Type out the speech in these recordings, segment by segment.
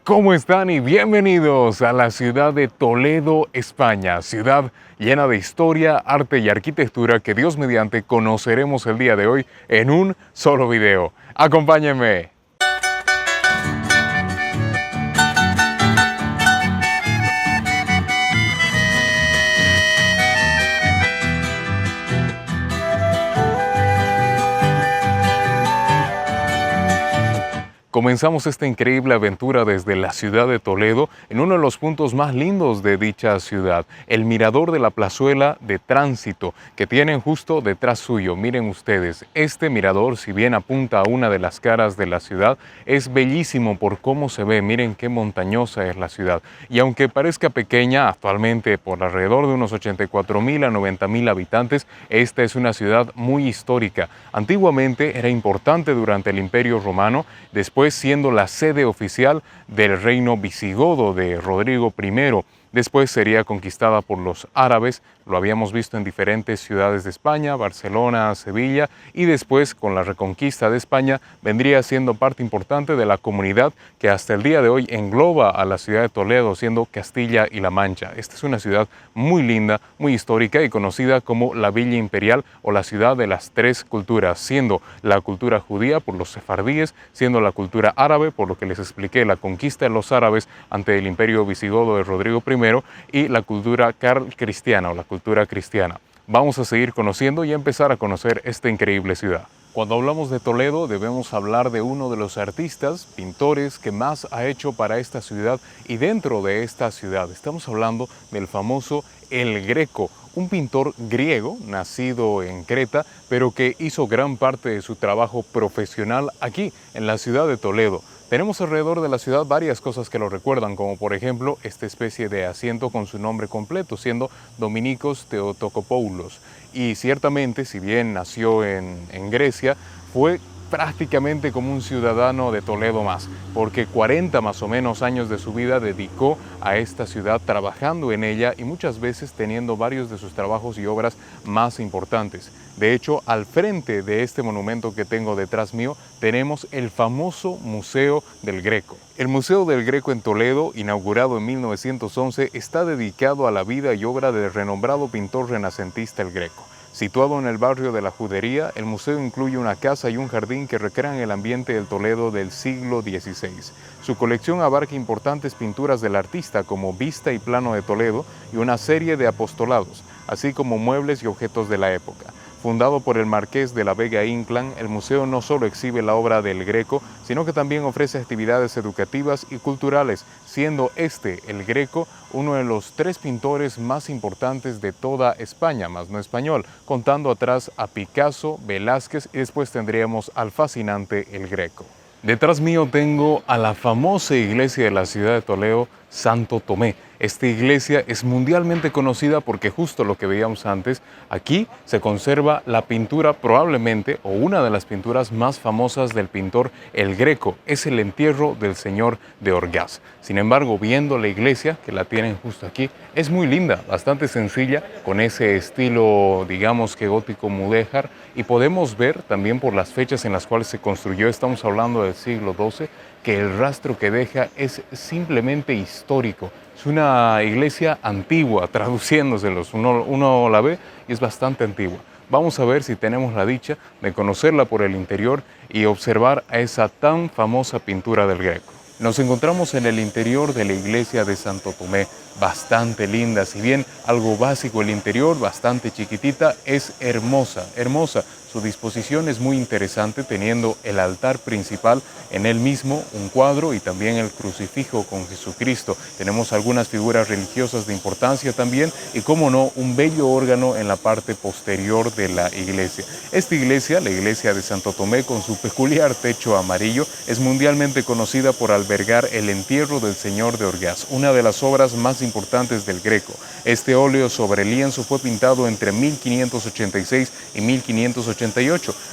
¿Cómo están? Y bienvenidos a la ciudad de Toledo, España, ciudad llena de historia, arte y arquitectura que Dios mediante conoceremos el día de hoy en un solo video. ¡Acompáñenme! Comenzamos esta increíble aventura desde la ciudad de Toledo en uno de los puntos más lindos de dicha ciudad, el mirador de la plazuela de tránsito que tienen justo detrás suyo. Miren ustedes, este mirador, si bien apunta a una de las caras de la ciudad, es bellísimo por cómo se ve. Miren qué montañosa es la ciudad. Y aunque parezca pequeña, actualmente por alrededor de unos 84.000 a 90.000 habitantes, esta es una ciudad muy histórica. Antiguamente era importante durante el Imperio Romano, después siendo la sede oficial del reino visigodo de Rodrigo I. Después sería conquistada por los árabes, lo habíamos visto en diferentes ciudades de España, Barcelona, Sevilla, y después con la reconquista de España vendría siendo parte importante de la comunidad que hasta el día de hoy engloba a la ciudad de Toledo, siendo Castilla y La Mancha. Esta es una ciudad muy linda, muy histórica y conocida como la Villa Imperial o la ciudad de las tres culturas, siendo la cultura judía por los sefardíes, siendo la cultura árabe, por lo que les expliqué, la conquista de los árabes ante el imperio visigodo de Rodrigo I, y la cultura cristiana o la cultura cristiana. Vamos a seguir conociendo y empezar a conocer esta increíble ciudad. Cuando hablamos de Toledo debemos hablar de uno de los artistas, pintores que más ha hecho para esta ciudad y dentro de esta ciudad. Estamos hablando del famoso El Greco, un pintor griego nacido en Creta, pero que hizo gran parte de su trabajo profesional aquí en la ciudad de Toledo. Tenemos alrededor de la ciudad varias cosas que lo recuerdan, como por ejemplo esta especie de asiento con su nombre completo, siendo Dominicos Theotokopoulos. Y ciertamente, si bien nació en Grecia, fue prácticamente como un ciudadano de Toledo más, porque 40 más o menos años de su vida dedicó a esta ciudad trabajando en ella y muchas veces teniendo varios de sus trabajos y obras más importantes. De hecho, al frente de este monumento que tengo detrás mío, tenemos el famoso Museo del Greco. El Museo del Greco en Toledo, inaugurado en 1911, está dedicado a la vida y obra del renombrado pintor renacentista El Greco. Situado en el barrio de la Judería, el museo incluye una casa y un jardín que recrean el ambiente del Toledo del siglo XVI. Su colección abarca importantes pinturas del artista como Vista y Plano de Toledo y una serie de apostolados, así como muebles y objetos de la época. Fundado por el Marqués de la Vega Inclán, el museo no solo exhibe la obra del Greco, sino que también ofrece actividades educativas y culturales, siendo El Greco, uno de los tres pintores más importantes de toda España, más no español, contando atrás a Picasso, Velázquez y después tendríamos al fascinante El Greco. Detrás mío tengo a la famosa iglesia de la ciudad de Toledo, Santo Tomé. Esta iglesia es mundialmente conocida porque justo lo que veíamos antes, aquí se conserva la pintura probablemente o una de las pinturas más famosas del pintor El Greco, es el entierro del Señor de Orgaz. Sin embargo, viendo la iglesia, que la tienen justo aquí, es muy linda, bastante sencilla, con ese estilo, digamos que gótico mudéjar, y podemos ver también por las fechas en las cuales se construyó, estamos hablando del siglo XII, que el rastro que deja es simplemente histórico. Es una iglesia antigua, traduciéndoselos, uno la ve y es bastante antigua. Vamos a ver si tenemos la dicha de conocerla por el interior y observar a esa tan famosa pintura del Greco. Nos encontramos en el interior de la iglesia de Santo Tomé, bastante linda, si bien algo básico el interior, bastante chiquitita, es hermosa, hermosa. Su disposición es muy interesante, teniendo el altar principal en él mismo, un cuadro y también el crucifijo con Jesucristo. Tenemos algunas figuras religiosas de importancia también y, como no, un bello órgano en la parte posterior de la iglesia. Esta iglesia, la iglesia de Santo Tomé, con su peculiar techo amarillo, es mundialmente conocida por albergar el entierro del Señor de Orgaz, una de las obras más importantes del Greco. Este óleo sobre lienzo fue pintado entre 1586 y 1588.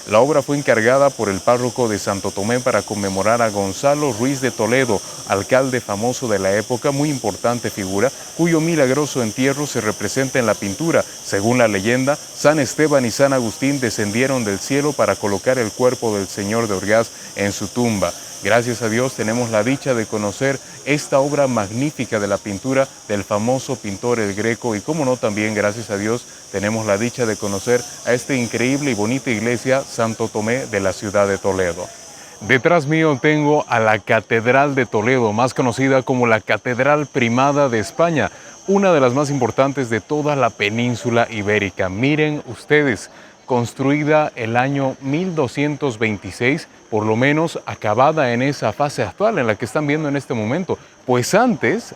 La obra fue encargada por el párroco de Santo Tomé para conmemorar a Gonzalo Ruiz de Toledo, alcalde famoso de la época, muy importante figura, cuyo milagroso entierro se representa en la pintura. Según la leyenda, San Esteban y San Agustín descendieron del cielo para colocar el cuerpo del Señor de Orgaz en su tumba. Gracias a Dios tenemos la dicha de conocer esta obra magnífica de la pintura del famoso pintor El Greco y cómo no también gracias a Dios tenemos la dicha de conocer a esta increíble y bonita iglesia Santo Tomé de la ciudad de Toledo. Detrás mío tengo a la Catedral de Toledo, más conocida como la Catedral Primada de España, una de las más importantes de toda la península ibérica. Miren ustedes, construida el año 1226, por lo menos acabada en esa fase actual en la que están viendo en este momento. Pues antes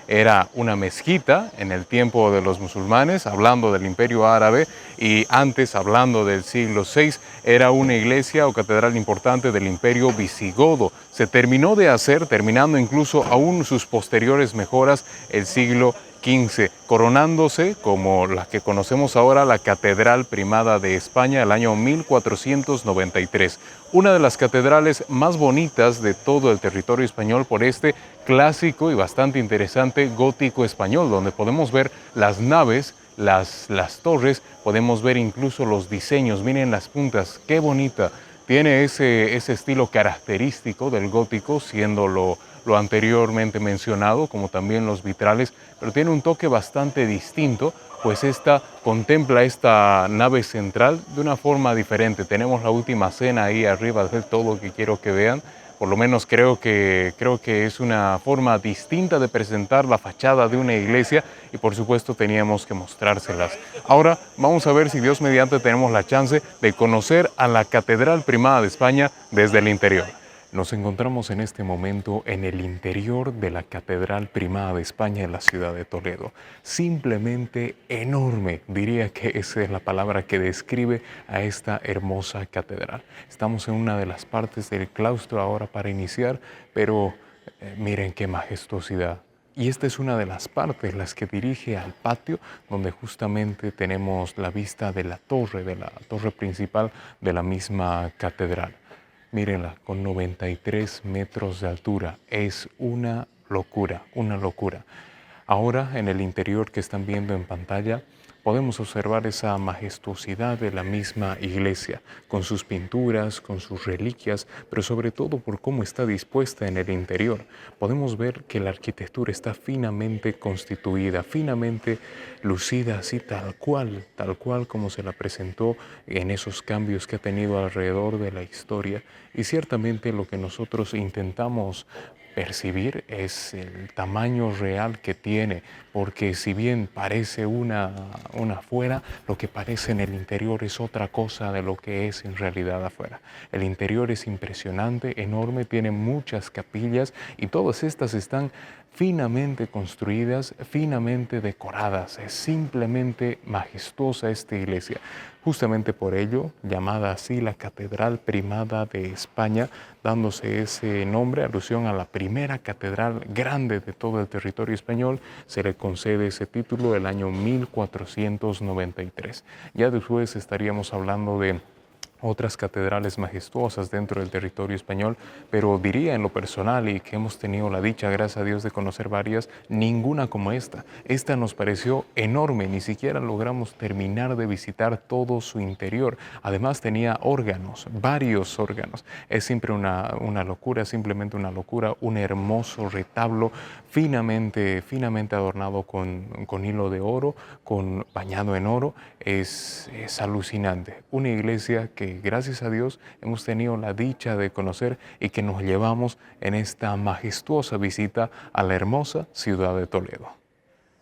era una mezquita en el tiempo de los musulmanes, hablando del Imperio Árabe, y antes, hablando del siglo VI, era una iglesia o catedral importante del Imperio Visigodo. Se terminó de hacer, terminando incluso aún sus posteriores mejoras, el siglo XV, coronándose como la que conocemos ahora, la Catedral Primada de España, el año 1493. Una de las catedrales más bonitas de todo el territorio español por este clásico y bastante interesante gótico español, donde podemos ver las naves, las torres, podemos ver incluso los diseños. Miren las puntas, qué bonita. Tiene ese estilo característico del gótico, siendo lo anteriormente mencionado, como también los vitrales, pero tiene un toque bastante distinto, pues esta contempla esta nave central de una forma diferente. Tenemos la última cena ahí arriba, de todo lo que quiero que vean. Por lo menos creo que es una forma distinta de presentar la fachada de una iglesia y por supuesto teníamos que mostrárselas. Ahora vamos a ver si Dios mediante tenemos la chance de conocer a la Catedral Primada de España desde el interior. Nos encontramos en este momento en el interior de la Catedral Primada de España en la ciudad de Toledo. Simplemente enorme, diría que esa es la palabra que describe a esta hermosa catedral. Estamos en una de las partes del claustro ahora para iniciar, pero miren qué majestuosidad. Y esta es una de las partes, las que dirige al patio, donde justamente tenemos la vista de la torre principal de la misma catedral. Mírenla, con 93 metros de altura. Es una locura, una locura. Ahora, en el interior que están viendo en pantalla, podemos observar esa majestuosidad de la misma iglesia, con sus pinturas, con sus reliquias, pero sobre todo por cómo está dispuesta en el interior. Podemos ver que la arquitectura está finamente constituida, finamente lucida, así tal cual como se la presentó en esos cambios que ha tenido alrededor de la historia. Y ciertamente lo que nosotros intentamos percibir es el tamaño real que tiene, porque si bien parece una afuera, lo que parece en el interior es otra cosa de lo que es en realidad afuera. El interior es impresionante, enorme, tiene muchas capillas y todas estas están finamente construidas, finamente decoradas. Es simplemente majestuosa esta iglesia. Justamente por ello, llamada así la Catedral Primada de España, dándose ese nombre, alusión a la primera catedral grande de todo el territorio español, se le concede ese título el año 1493. Ya después estaríamos hablando de otras catedrales majestuosas dentro del territorio español, pero diría en lo personal y que hemos tenido la dicha, gracias a Dios, de conocer varias, ninguna como esta. Esta nos pareció enorme, ni siquiera logramos terminar de visitar todo su interior. Además tenía órganos, varios órganos. Es siempre una locura, simplemente una locura, un hermoso retablo finamente adornado con hilo de oro, bañado en oro. Es alucinante. Una iglesia que gracias a Dios hemos tenido la dicha de conocer y que nos llevamos en esta majestuosa visita a la hermosa ciudad de Toledo.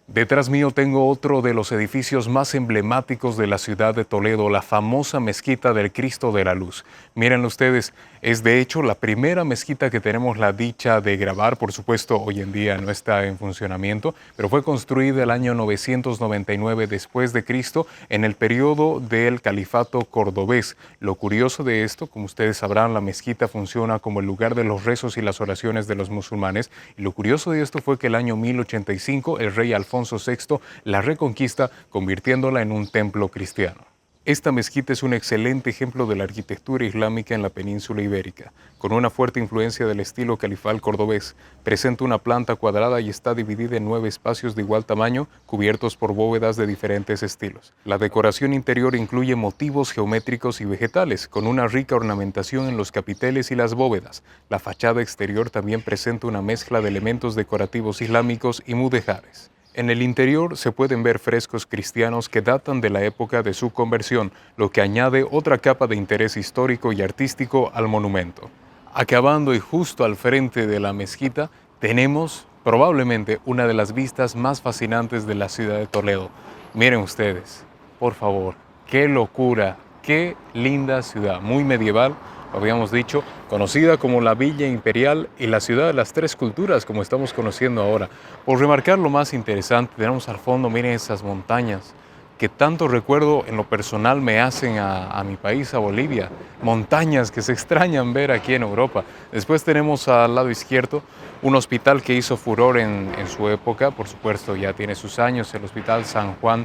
Detrás mío tengo otro de los edificios más emblemáticos de la ciudad de Toledo, la famosa Mezquita del Cristo de la Luz. Miren ustedes, es de hecho la primera mezquita que tenemos la dicha de grabar. Por supuesto, hoy en día no está en funcionamiento, pero fue construida el año 999 después de Cristo en el periodo del Califato cordobés. Lo curioso de esto, como ustedes sabrán, la mezquita funciona como el lugar de los rezos y las oraciones de los musulmanes. Y lo curioso de esto fue que el año 1085 el rey Alfonso VI la reconquista, convirtiéndola en un templo cristiano. Esta mezquita es un excelente ejemplo de la arquitectura islámica en la península ibérica, con una fuerte influencia del estilo califal cordobés. Presenta una planta cuadrada y está dividida en 9 espacios de igual tamaño, cubiertos por bóvedas de diferentes estilos. La decoración interior incluye motivos geométricos y vegetales, con una rica ornamentación en los capiteles y las bóvedas. La fachada exterior también presenta una mezcla de elementos decorativos islámicos y mudéjares. En el interior se pueden ver frescos cristianos que datan de la época de su conversión, lo que añade otra capa de interés histórico y artístico al monumento. Acabando y justo al frente de la mezquita tenemos probablemente una de las vistas más fascinantes de la ciudad de Toledo. Miren ustedes, por favor, qué locura, qué linda ciudad, muy medieval, lo habíamos dicho, conocida como la Villa Imperial y la ciudad de las tres culturas, como estamos conociendo ahora. Por remarcar lo más interesante, tenemos al fondo, miren esas montañas, que tanto recuerdo en lo personal me hacen a mi país, a Bolivia. Montañas que se extrañan ver aquí en Europa. Después tenemos al lado izquierdo un hospital que hizo furor en su época, por supuesto ya tiene sus años, el Hospital San Juan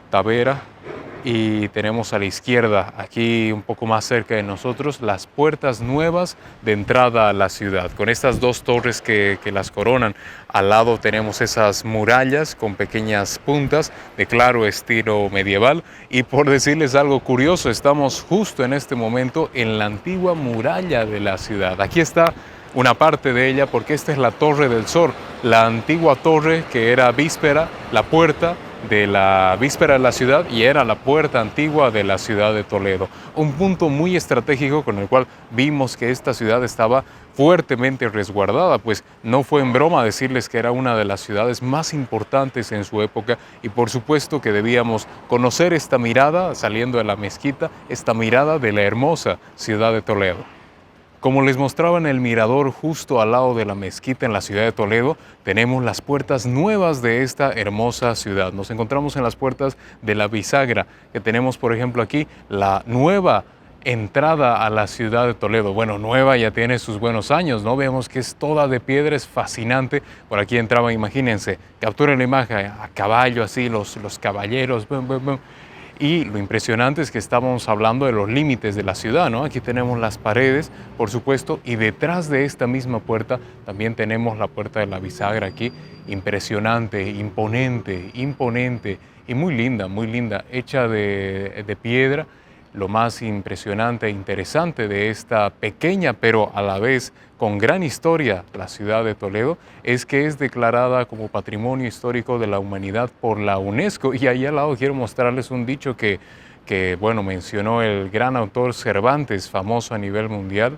Tavera. Y tenemos a la izquierda, aquí un poco más cerca de nosotros, las puertas nuevas de entrada a la ciudad, con estas dos torres que las coronan. Al lado tenemos esas murallas con pequeñas puntas de claro estilo medieval. Y por decirles algo curioso, estamos justo en este momento en la antigua muralla de la ciudad. Aquí está una parte de ella porque esta es la Torre del Sol, la antigua torre que era víspera, la puerta de la víspera de la ciudad y era la puerta antigua de la ciudad de Toledo. Un punto muy estratégico con el cual vimos que esta ciudad estaba fuertemente resguardada, pues no fue en broma decirles que era una de las ciudades más importantes en su época y por supuesto que debíamos conocer esta mirada saliendo de la mezquita, esta mirada de la hermosa ciudad de Toledo. Como les mostraba en el mirador justo al lado de la mezquita en la ciudad de Toledo, tenemos las puertas nuevas de esta hermosa ciudad. Nos encontramos en las puertas de la bisagra, que tenemos por ejemplo aquí la nueva entrada a la ciudad de Toledo. Bueno, nueva, ya tiene sus buenos años, ¿no? Vemos que es toda de piedra, es fascinante. Por aquí entraba, imagínense, capturen la imagen, a caballo así, los caballeros, bum, bum, bum. Y lo impresionante es que estábamos hablando de los límites de la ciudad, ¿no? Aquí tenemos las paredes, por supuesto, y detrás de esta misma puerta también tenemos la puerta de la bisagra aquí, impresionante, imponente, imponente y muy linda, hecha de piedra. Lo más impresionante e interesante de esta pequeña, pero a la vez con gran historia, la ciudad de Toledo, es que es declarada como Patrimonio Histórico de la Humanidad por la UNESCO. Y ahí al lado quiero mostrarles un dicho que bueno, mencionó el gran autor Cervantes, famoso a nivel mundial.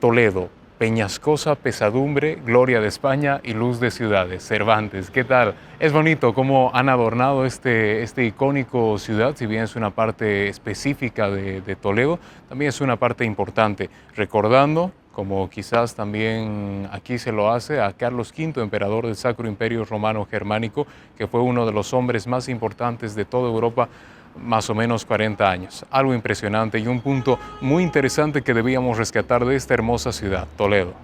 Toledo, peñascosa pesadumbre, gloria de España y luz de ciudades. Cervantes, ¿qué tal? Es bonito cómo han adornado este icónico ciudad, si bien es una parte específica de Toledo, también es una parte importante, recordando, como quizás también aquí se lo hace, a Carlos V, emperador del Sacro Imperio Romano Germánico, que fue uno de los hombres más importantes de toda Europa, más o menos 40 años. Algo impresionante y un punto muy interesante que debíamos rescatar de esta hermosa ciudad, Toledo.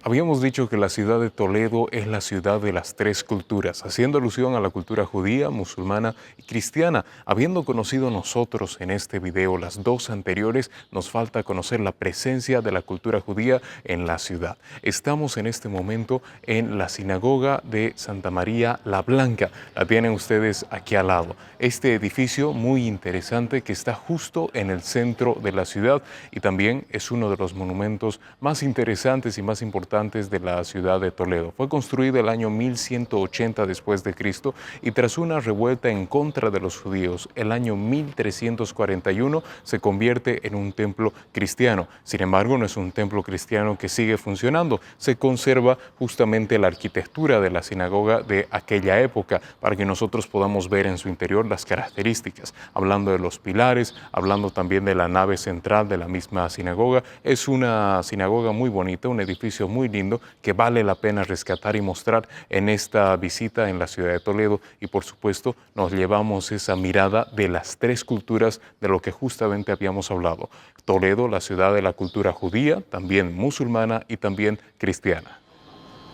Habíamos dicho que la ciudad de Toledo es la ciudad de las tres culturas, haciendo alusión a la cultura judía, musulmana y cristiana. Habiendo conocido nosotros en este video las dos anteriores, nos falta conocer la presencia de la cultura judía en la ciudad. Estamos en este momento en la sinagoga de Santa María la Blanca. La tienen ustedes aquí al lado. Este edificio muy interesante que está justo en el centro de la ciudad y también es uno de los monumentos más interesantes y más importantes de la ciudad de Toledo. Fue construido el año 1180 después de Cristo y tras una revuelta en contra de los judíos, el año 1341 se convierte en un templo cristiano. Sin embargo, no es un templo cristiano que sigue funcionando. Se conserva justamente la arquitectura de la sinagoga de aquella época para que nosotros podamos ver en su interior las características. Hablando de los pilares, hablando también de la nave central de la misma sinagoga. Es una sinagoga muy bonita, un edificio muy lindo que vale la pena rescatar y mostrar en esta visita en la ciudad de Toledo y por supuesto nos llevamos esa mirada de las tres culturas de lo que justamente habíamos hablado. Toledo, la ciudad de la cultura judía, también musulmana y también cristiana.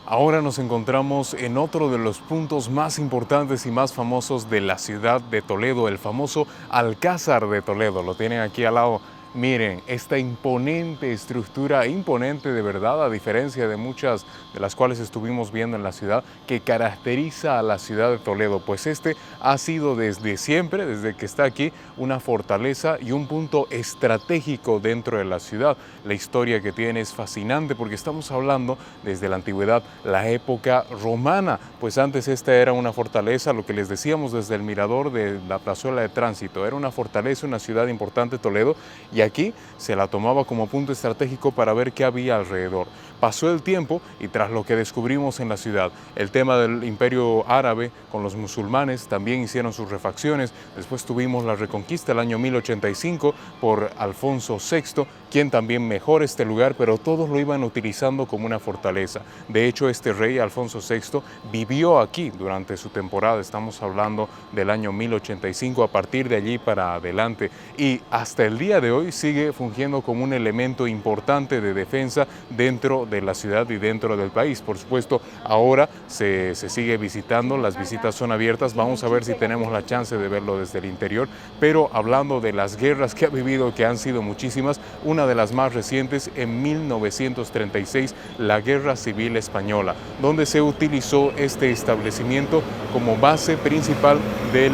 Ahora nos encontramos en otro de los puntos más importantes y más famosos de la ciudad de Toledo, el famoso Alcázar de Toledo. Lo tienen aquí al lado. Miren, esta imponente estructura, imponente de verdad, a diferencia de muchas de las cuales estuvimos viendo en la ciudad, que caracteriza a la ciudad de Toledo, pues este ha sido desde siempre, desde que está aquí, una fortaleza y un punto estratégico dentro de la ciudad. La historia que tiene es fascinante porque estamos hablando desde la antigüedad, la época romana, pues antes esta era una fortaleza, lo que les decíamos desde el mirador de la plazuela de tránsito, era una fortaleza, una ciudad importante, Toledo, y aquí se la tomaba como punto estratégico para ver qué había alrededor. Pasó el tiempo y tras lo que descubrimos en la ciudad, el tema del imperio árabe con los musulmanes también hicieron sus refacciones, después tuvimos la reconquista el año 1085 por Alfonso VI, quien también mejora este lugar, pero todos lo iban utilizando como una fortaleza. De hecho, este rey, Alfonso VI, vivió aquí durante su temporada, estamos hablando del año 1085, a partir de allí para adelante, y hasta el día de hoy sigue fungiendo como un elemento importante de defensa dentro de la ciudad y dentro del país. Por supuesto, ahora se sigue visitando, las visitas son abiertas, vamos a ver si tenemos la chance de verlo desde el interior, pero hablando de las guerras que ha vivido, que han sido muchísimas, una de las más recientes en 1936, la Guerra Civil Española, donde se utilizó este establecimiento como base principal del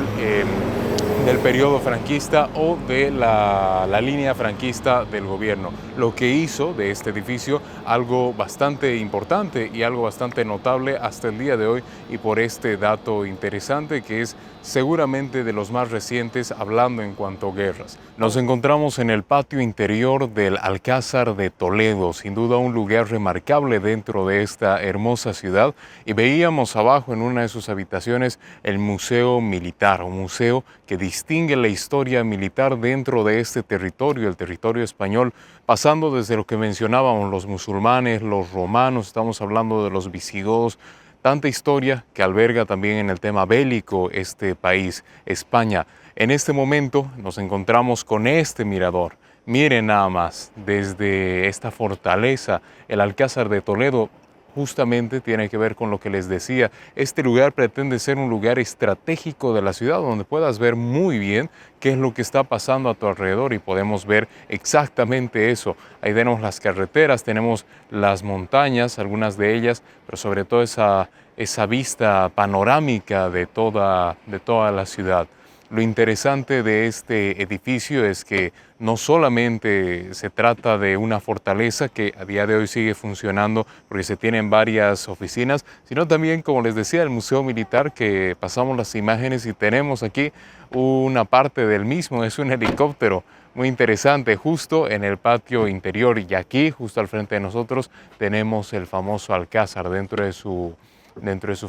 periodo franquista o de la línea franquista del gobierno, lo que hizo de este edificio algo bastante importante y algo bastante notable hasta el día de hoy, y por este dato interesante que es seguramente de los más recientes hablando en cuanto a guerras. Nos encontramos en el patio interior del Alcázar de Toledo, sin duda un lugar remarcable dentro de esta hermosa ciudad, y veíamos abajo en una de sus habitaciones el Museo Militar, un museo que distingue la historia militar dentro de este territorio, el territorio español, pasando desde lo que mencionábamos, los musulmanes, los romanos, estamos hablando de los visigodos, tanta historia que alberga también en el tema bélico este país, España. En este momento nos encontramos con este mirador. Miren nada más, desde esta fortaleza, el Alcázar de Toledo, justamente tiene que ver con lo que les decía. Este lugar pretende ser un lugar estratégico de la ciudad donde puedas ver muy bien qué es lo que está pasando a tu alrededor, y podemos ver exactamente eso. Ahí tenemos las carreteras, tenemos las montañas, algunas de ellas, pero sobre todo esa vista panorámica de toda la ciudad. Lo interesante de este edificio es que no solamente se trata de una fortaleza que a día de hoy sigue funcionando porque se tienen varias oficinas, sino también, como les decía, el Museo Militar, que pasamos las imágenes y tenemos aquí una parte del mismo, es un helicóptero muy interesante justo en el patio interior, y aquí justo al frente de nosotros tenemos el famoso Alcázar dentro de su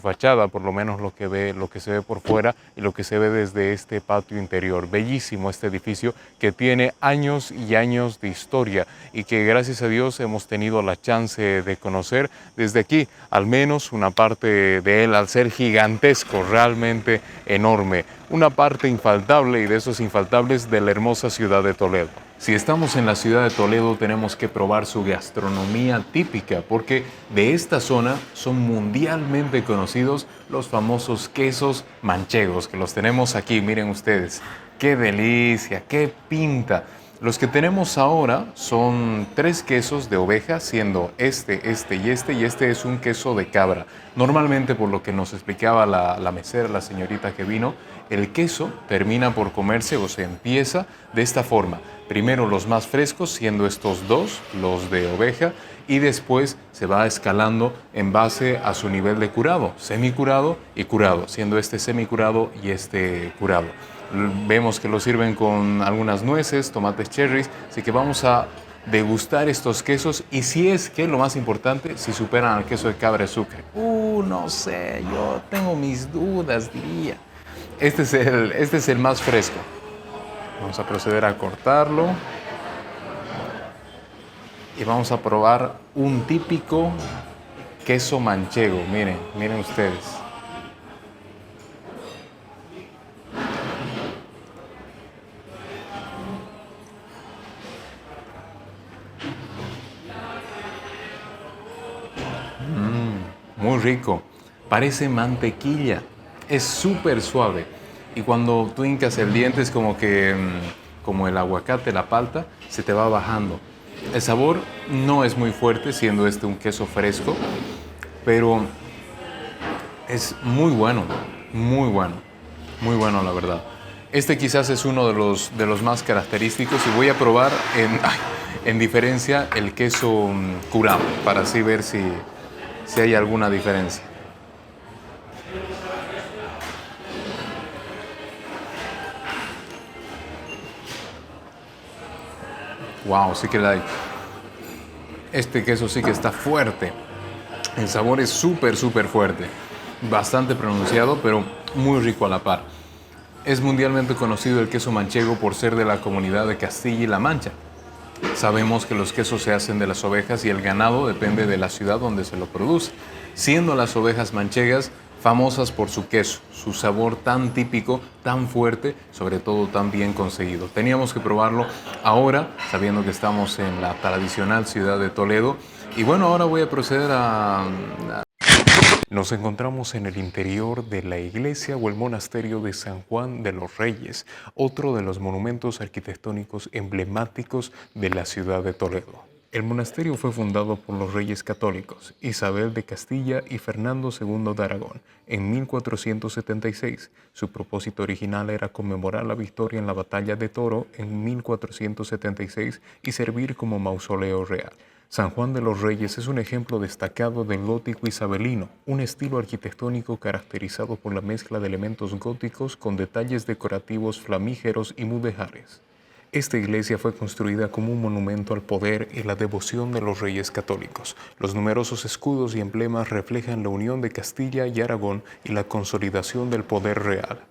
fachada, por lo menos lo que se ve por fuera y lo que se ve desde este patio interior. Bellísimo este edificio que tiene años y años de historia y que gracias a Dios hemos tenido la chance de conocer desde aquí, al menos una parte de él, al ser gigantesco, realmente enorme, una parte infaltable y de esos infaltables de la hermosa ciudad de Toledo. Si estamos en la ciudad de Toledo, tenemos que probar su gastronomía típica, porque de esta zona son mundialmente conocidos los famosos quesos manchegos, que los tenemos aquí, miren ustedes. ¡Qué delicia! ¡Qué pinta! Los que tenemos ahora son 3 quesos de oveja, siendo este y este es un queso de cabra. Normalmente, por lo que nos explicaba la mesera, la señorita que vino, el queso termina por comerse o se empieza de esta forma. Primero los más frescos, siendo estos 2, los de oveja, y después se va escalando en base a su nivel de curado, semicurado y curado, siendo este semicurado y este curado. Vemos que lo sirven con algunas nueces, tomates cherries, así que vamos a degustar estos quesos, y si es que, lo más importante, si superan al queso de cabra de Sucre. No sé, yo tengo mis dudas, diría. Este es el más fresco. Vamos a proceder a cortarlo y vamos a probar un típico queso manchego. Miren ustedes. muy rico, parece mantequilla, es súper suave. Y cuando tú hincas el diente es como que, como el aguacate, la palta, se te va bajando. El sabor no es muy fuerte, siendo este un queso fresco, pero es muy bueno, muy bueno, muy bueno la verdad. Este quizás es uno de los más característicos y voy a probar en diferencia el queso curado para así ver si hay alguna diferencia. Wow, sí que la hay. Este queso sí que está fuerte. El sabor es súper, súper fuerte. Bastante pronunciado, pero muy rico a la par. Es mundialmente conocido el queso manchego por ser de la comunidad de Castilla y La Mancha. Sabemos que los quesos se hacen de las ovejas y el ganado depende de la ciudad donde se lo produce, siendo las ovejas manchegas famosas por su queso, su sabor tan típico, tan fuerte, sobre todo tan bien conseguido. Teníamos que probarlo ahora, sabiendo que estamos en la tradicional ciudad de Toledo. Y bueno, ahora voy a proceder a nos encontramos en el interior de la iglesia o el monasterio de San Juan de los Reyes, otro de los monumentos arquitectónicos emblemáticos de la ciudad de Toledo. El monasterio fue fundado por los reyes católicos Isabel de Castilla y Fernando II de Aragón en 1476. Su propósito original era conmemorar la victoria en la batalla de Toro en 1476 y servir como mausoleo real. San Juan de los Reyes es un ejemplo destacado del gótico isabelino, un estilo arquitectónico caracterizado por la mezcla de elementos góticos con detalles decorativos flamígeros y mudéjares. Esta iglesia fue construida como un monumento al poder y la devoción de los reyes católicos. Los numerosos escudos y emblemas reflejan la unión de Castilla y Aragón y la consolidación del poder real.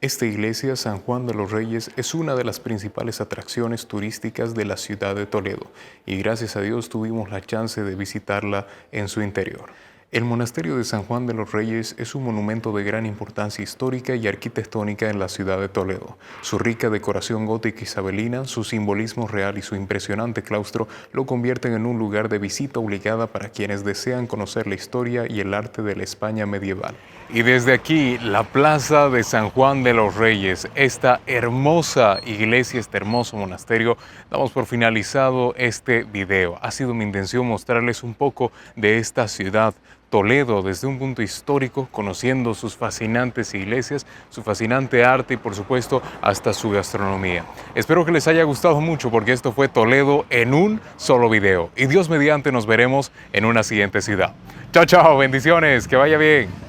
Esta iglesia, San Juan de los Reyes, es una de las principales atracciones turísticas de la ciudad de Toledo y gracias a Dios tuvimos la chance de visitarla en su interior. El monasterio de San Juan de los Reyes es un monumento de gran importancia histórica y arquitectónica en la ciudad de Toledo. Su rica decoración gótica isabelina, su simbolismo real y su impresionante claustro lo convierten en un lugar de visita obligada para quienes desean conocer la historia y el arte de la España medieval. Y desde aquí, la plaza de San Juan de los Reyes, esta hermosa iglesia, este hermoso monasterio, damos por finalizado este video. Ha sido mi intención mostrarles un poco de esta ciudad, Toledo, desde un punto histórico, conociendo sus fascinantes iglesias, su fascinante arte y por supuesto hasta su gastronomía. Espero que les haya gustado mucho porque esto fue Toledo en un solo video. Y Dios mediante nos veremos en una siguiente ciudad. Chao, chao, bendiciones, que vaya bien.